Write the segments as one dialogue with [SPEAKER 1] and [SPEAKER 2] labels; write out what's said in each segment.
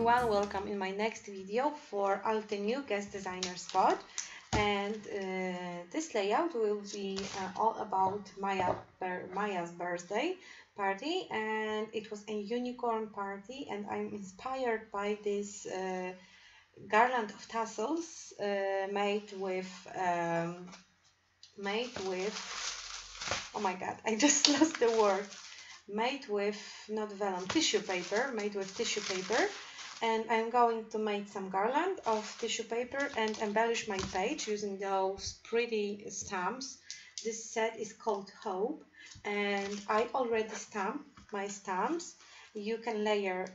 [SPEAKER 1] everyone, welcome in my next video for Altenew guest designer spot. And this layout will be all about Maya's birthday party, and it was a unicorn party, and I'm inspired by this garland of tassels made with oh my god, I just lost the word. Made with not vellum, tissue paper, and I'm going to make some garland of tissue paper and embellish my page using those pretty stamps. This set is called Hope, and I already stamped my stamps. You can layer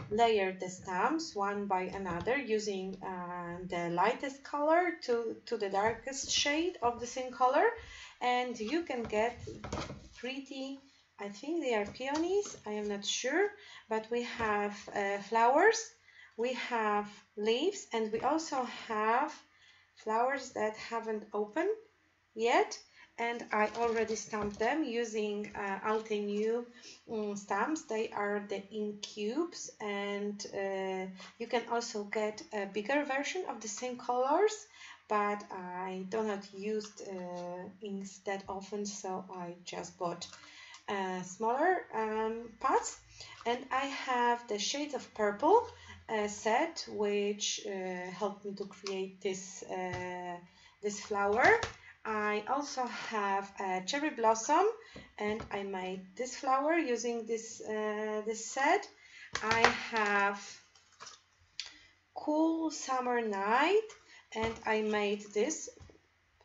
[SPEAKER 1] the stamps one by another using the lightest color to the darkest shade of the same color, and you can get pretty, I think they are peonies, I am not sure, but we have flowers, we have leaves, and we also have flowers that haven't opened yet, and I already stamped them using Altenew stamps. They are the ink cubes, and you can also get a bigger version of the same colors, but I do not use inks that often, so I just bought smaller pots. And I have the shades of purple set, which helped me to create this flower. I also have a cherry blossom, and I made this flower using this set. I have cool summer night, and I made this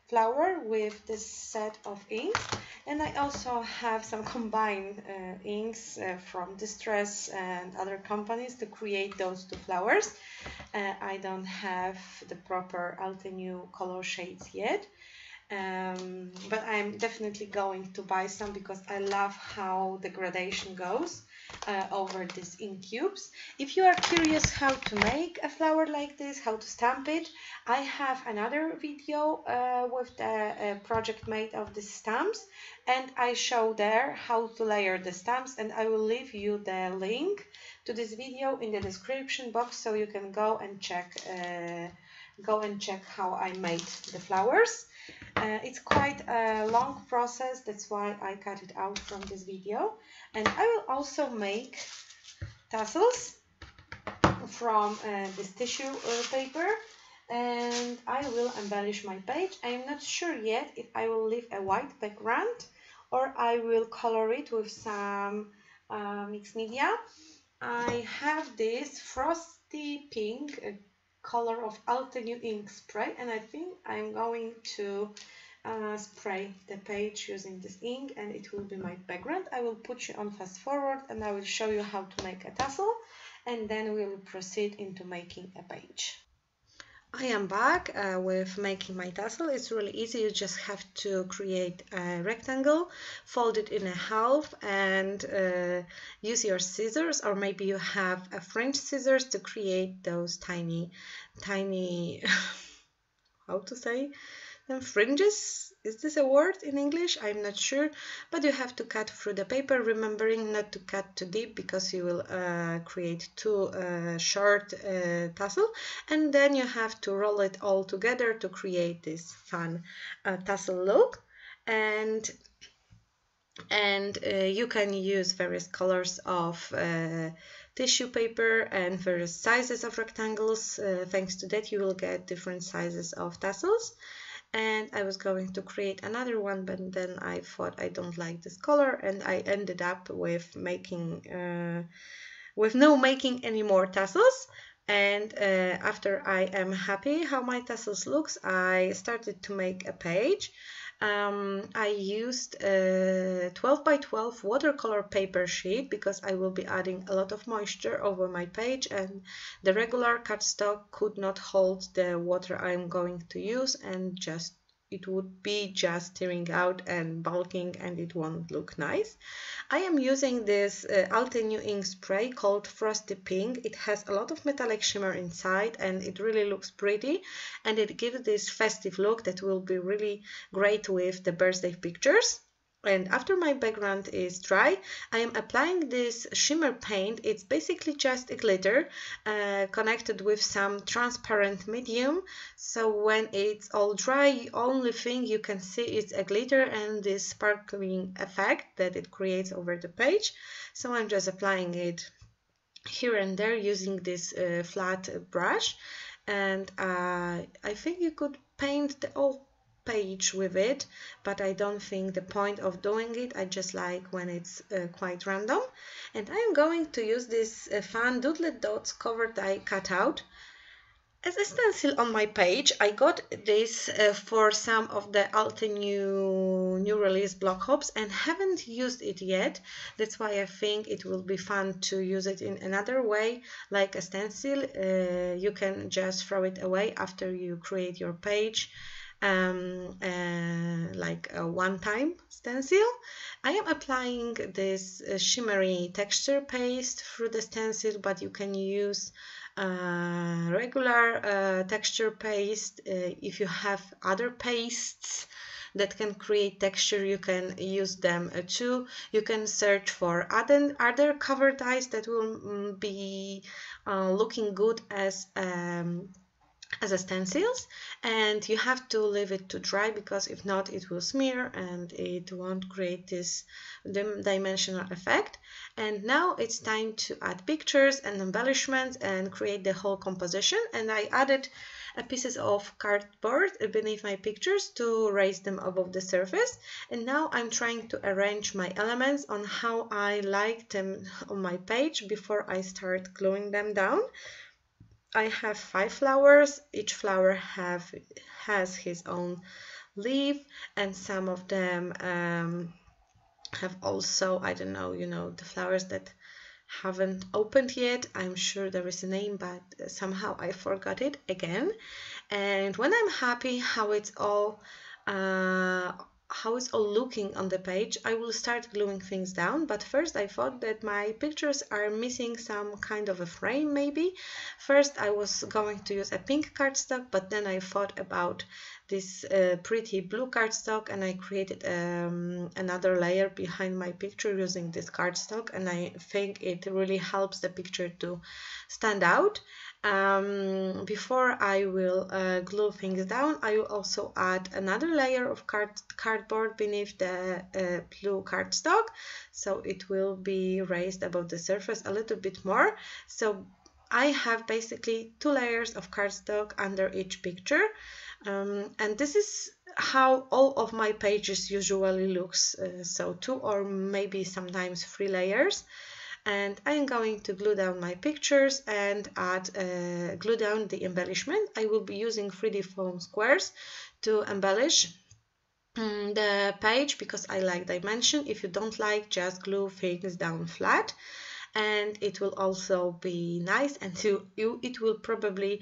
[SPEAKER 1] flower with this set of inks. And I also have some combined inks from Distress and other companies to create those two flowers. I don't have the proper Altenew color shades yet, but I'm definitely going to buy some because I love how the gradation goes over these ink cubes. If you are curious how to make a flower like this, how to stamp it, I have another video with the project made of these stamps, and I show there how to layer the stamps, and I will leave you the link to this video in the description box, so you can go and check how I made the flowers. It's quite a long process, that's why I cut it out from this video. And I will also make tassels from this tissue paper, and I will embellish my page. I'm not sure yet if I will leave a white background or I will color it with some mixed media. I have this frosty pink color of Altenew ink spray, and I think I'm going to spray the page using this ink, and it will be my background. I will put you on fast forward and I will show you how to make a tassel, and then we will proceed into making a page. I am back with making my tassel. It's really easy. You just have to create a rectangle, fold it in a half, and use your scissors, or maybe you have a French scissors to create those tiny how to say them, fringes. Is this a word in English? I'm not sure, but you have to cut through the paper, remembering not to cut too deep because you will create too short tassel, and then you have to roll it all together to create this fun tassel look. And you can use various colors of tissue paper and various sizes of rectangles. Thanks to that, you will get different sizes of tassels. And I was going to create another one, but then I thought I don't like this color, and I ended up with making no making any more tassels. And after I am happy how my tassels looks, I started to make a page. I used a 12 by 12 watercolor paper sheet because I will be adding a lot of moisture over my page, and the regular cardstock could not hold the water I'm going to use, and it would be just tearing out and bulking, and it won't look nice. I am using this Altenew ink spray called Frosty Pink. It has a lot of metallic shimmer inside, and it really looks pretty, and it gives this festive look that will be really great with the birthday pictures. And after my background is dry, I am applying this shimmer paint. It's basically just a glitter connected with some transparent medium. So when it's all dry, only thing you can see is a glitter and this sparkling effect that it creates over the page. So I'm just applying it here and there using this flat brush. And I think you could paint the whole page with it, but I don't think the point of doing it. I just like when it's quite random. And I'm going to use this fun doodlet dots cover die cutout as a stencil on my page. I got this for some of the Altenew new release block hopes and haven't used it yet. That's why I think it will be fun to use it in another way, like a stencil. You can just throw it away after you create your page. Like a one-time stencil. I am applying this shimmery texture paste through the stencil, but you can use regular texture paste. If you have other pastes that can create texture, you can use them too. You can search for other cover dyes that will be looking good as a stencils, and you have to leave it to dry, because if not it will smear and it won't create this dimensional effect. And now it's time to add pictures and embellishments and create the whole composition. And I added pieces of cardboard beneath my pictures to raise them above the surface. And now I'm trying to arrange my elements on how I like them on my page before I start gluing them down. I have 5 flowers. Each flower has his own leaf, and some of them have also, I don't know, the flowers that haven't opened yet. I'm sure there is a name, but somehow I forgot it again. And when I'm happy how it's all looking on the page, I will start gluing things down. But first I thought that my pictures are missing some kind of a frame maybe. First I was going to use a pink cardstock, but then I thought about this pretty blue cardstock, and I created another layer behind my picture using this cardstock, and I think it really helps the picture to stand out. Before I will glue things down, I will also add another layer of cardboard beneath the blue cardstock, so it will be raised above the surface a little bit more. So I have basically 2 layers of cardstock under each picture, and this is how all of my pages usually looks, so 2 or maybe sometimes 3 layers. And I'm going to glue down my pictures and glue down the embellishment. I will be using 3D foam squares to embellish the page, because I like dimension. If you don't like, just glue things down flat, and it will also be nice, and it will probably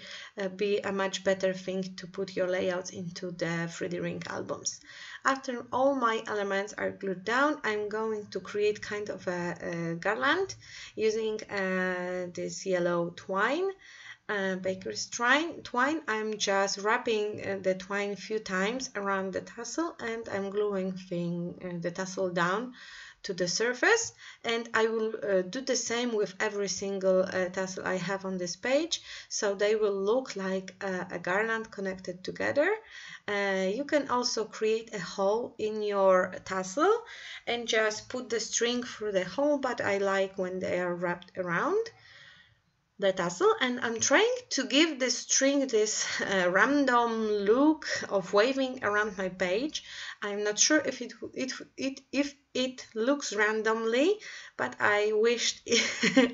[SPEAKER 1] be a much better thing to put your layouts into the 3D ring albums. After all my elements are glued down, I'm going to create kind of a garland using this yellow twine, baker's twine. I'm just wrapping the twine a few times around the tassel, and I'm gluing the tassel down to the surface. And I will do the same with every single tassel I have on this page, so they will look like a garland connected together. You can also create a hole in your tassel and just put the string through the hole, but I like when they are wrapped around the tassel. And I'm trying to give the string this random look of waving around my page. I'm not sure if it looks randomly, but I wished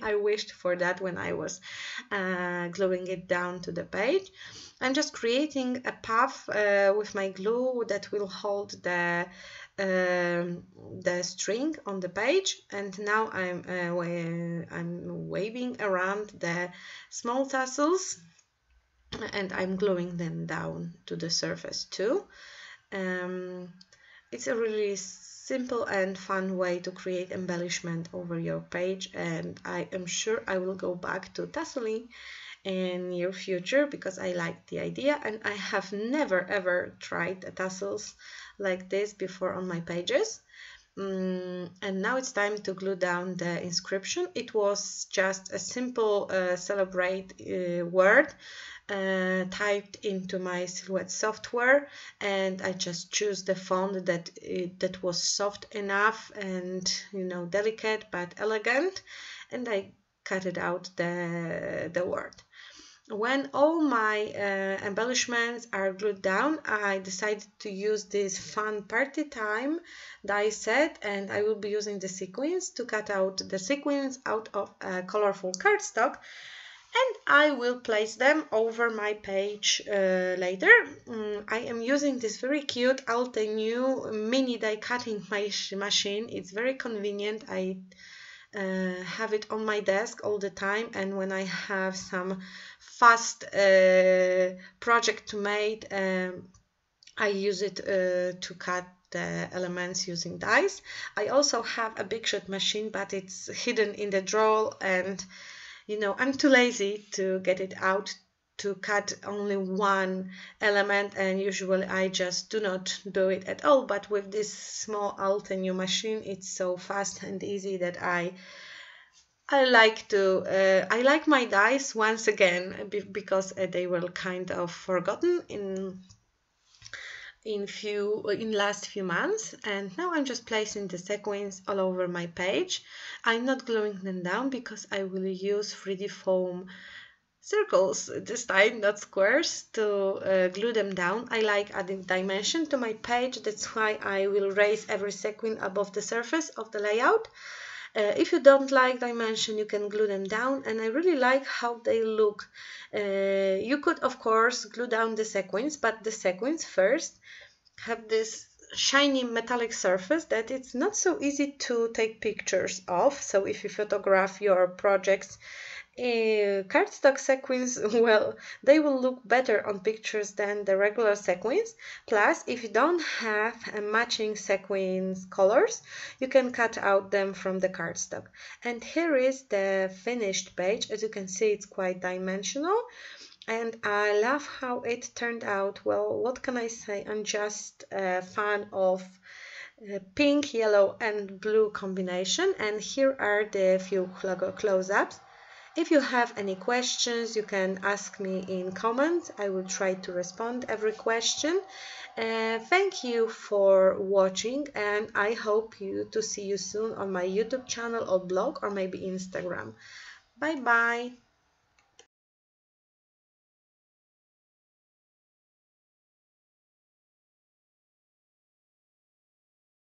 [SPEAKER 1] I wished for that when I was gluing it down to the page. I'm just creating a path with my glue that will hold the string on the page, and now I'm waving around the small tassels, and I'm gluing them down to the surface too. It's a really simple and fun way to create embellishment over your page, and I am sure I will go back to tasseling in near future, because I like the idea, and I have never ever tried tassels like this before on my pages. And now it's time to glue down the inscription. It was just a simple celebrate word typed into my Silhouette software, and I just choose the font that was soft enough and, you know, delicate but elegant, and I cut it out the word. When all my embellishments are glued down, I decided to use this fun party time die set, and I will be using the sequins to cut out the sequins out of a colorful cardstock, and I will place them over my page later. I am using this very cute Altenew mini die cutting machine. It's very convenient. I have it on my desk all the time, and when I have some fast project to make, I use it to cut the elements using dies. I also have a big shot machine, but it's hidden in the drawer, and you know, I'm too lazy to get it out to cut only one element, and usually I just do not do it at all. But with this small Altenew machine, it's so fast and easy that I like my dies once again, because they were kind of forgotten in last few months, and now I'm just placing the sequins all over my page. I'm not gluing them down because I will use 3D foam circles this time, not squares, to glue them down. I like adding dimension to my page. That's why I will raise every sequin above the surface of the layout. If you don't like dimension, you can glue them down, and I really like how they look. You could, of course, glue down the sequins, but the sequins first have this shiny metallic surface that it's not so easy to take pictures of. So if you photograph your projects, cardstock sequins, well, they will look better on pictures than the regular sequins. Plus, if you don't have matching sequins colors, you can cut out them from the cardstock. And here is the finished page. As you can see, it's quite dimensional, and I love how it turned out. Well, what can I say? I'm just a fan of pink, yellow and blue combination, and here are the few close-ups. If you have any questions, you can ask me in comments. I will try to respond every question. Thank you for watching, and I hope to see you soon on my YouTube channel or blog, or maybe Instagram. Bye bye.